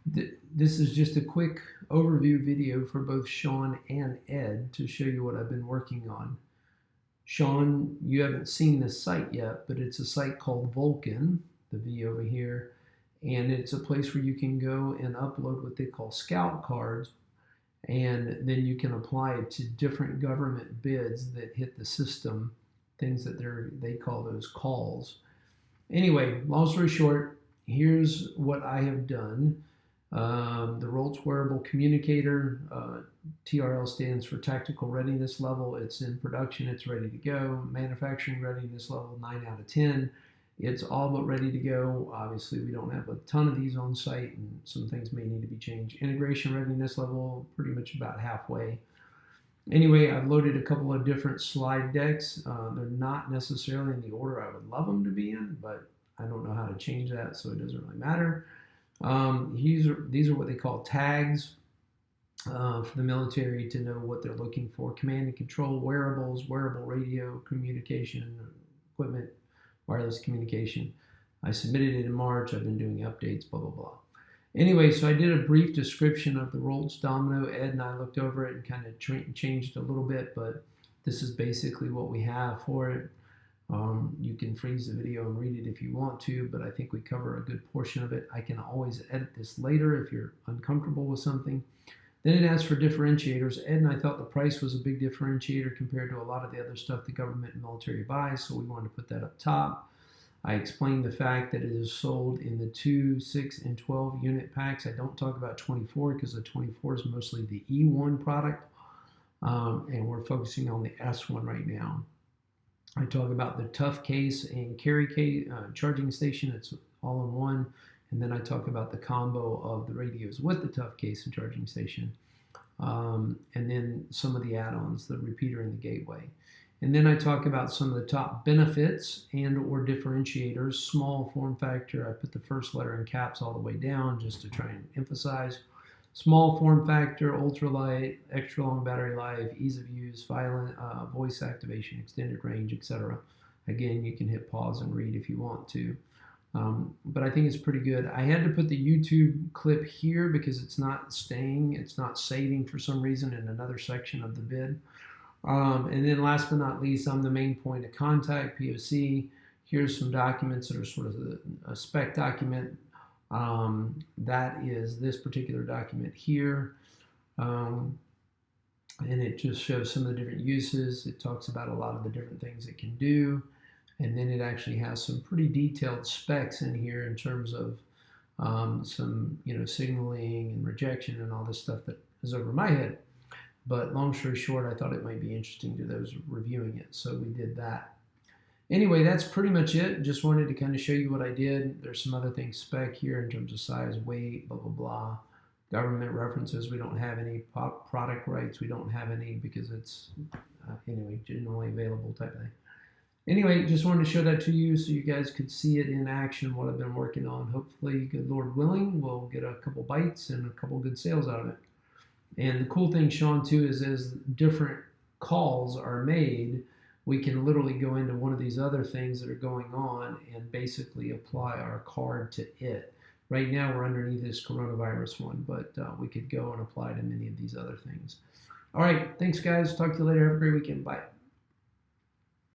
This is just a quick overview video for both Sean and Ed to show you what I've been working on. Sean, you haven't seen this site yet, but it's a site called Vulcan, the V over here, and it's a place where you can go and upload what they call scout cards, and then you can apply it to different government bids that hit the system, things that they call those calls. Anyway, long story short, here's what I have done. The Roltz Wearable Communicator, TRL stands for Tactical Readiness Level. It's in production, it's ready to go. Manufacturing Readiness Level 9 out of 10. It's all but ready to go. Obviously, we don't have a ton of these on site, and some things may need to be changed. Integration Readiness Level, pretty much about halfway. Anyway, I've loaded a couple of different slide decks. They're not necessarily in the order I would love them to be in, but I don't know how to change that, so it doesn't really matter. These are what they call tags for the military to know what they're looking for. Command and control, wearables, wearable radio communication equipment, wireless communication. I submitted it in March. I've been doing updates, blah, blah, blah. Anyway, so I did a brief description of the Roltz Domino. Ed and I looked over it and kind of changed a little bit, but this is basically what we have for it. You can freeze the video and read it if you want to, but I think we cover a good portion of it. I can always edit this later if you're uncomfortable with something. Then it asks for differentiators. Ed and I thought the price was a big differentiator compared to a lot of the other stuff the government and military buys, so we wanted to put that up top. I explained the fact that it is sold in the 2, 6, and 12 unit packs. I don't talk about 24 because the 24 is mostly the E1 product, and we're focusing on the S1 right now. I talk about the tough case and carry case, charging station. It's all in one. And then I talk about the combo of the radios with the tough case and charging station. And then some of the add-ons, the repeater and the gateway. And then I talk about some of the top benefits and or differentiators. Small form factor, I put the first letter in caps all the way down just to try and emphasize. Small form factor, ultralight, extra long battery life, ease of use, violent voice activation, extended range, etc. Again, you can hit pause and read if you want to. But I think it's pretty good. I had to put the YouTube clip here because it's not saving for some reason in another section of the bid. And then last but not least, I'm the main point of contact, POC. Here's some documents that are sort of a spec document. That is this particular document here. And it just shows some of the different uses. It talks about a lot of the different things it can do. And then it actually has some pretty detailed specs in here in terms of some signaling and rejection and all this stuff that is over my head. But long story short, I thought it might be interesting to those reviewing it, so we did that. Anyway, that's pretty much it. Just wanted to kind of show you what I did. There's some other things spec here in terms of size, weight, blah, blah, blah. Government references, we don't have any. Product rights, we don't have any because it's, anyway, generally available type of thing. Anyway, just wanted to show that to you so you guys could see it in action, what I've been working on. Hopefully, good Lord willing, we'll get a couple bites and a couple good sales out of it. And the cool thing, Sean, too, is as different calls are made, we can literally go into one of these other things that are going on and basically apply our card to it. Right now, we're underneath this coronavirus one, but we could go and apply to many of these other things. All right, thanks, guys. Talk to you later. Have a great weekend. Bye.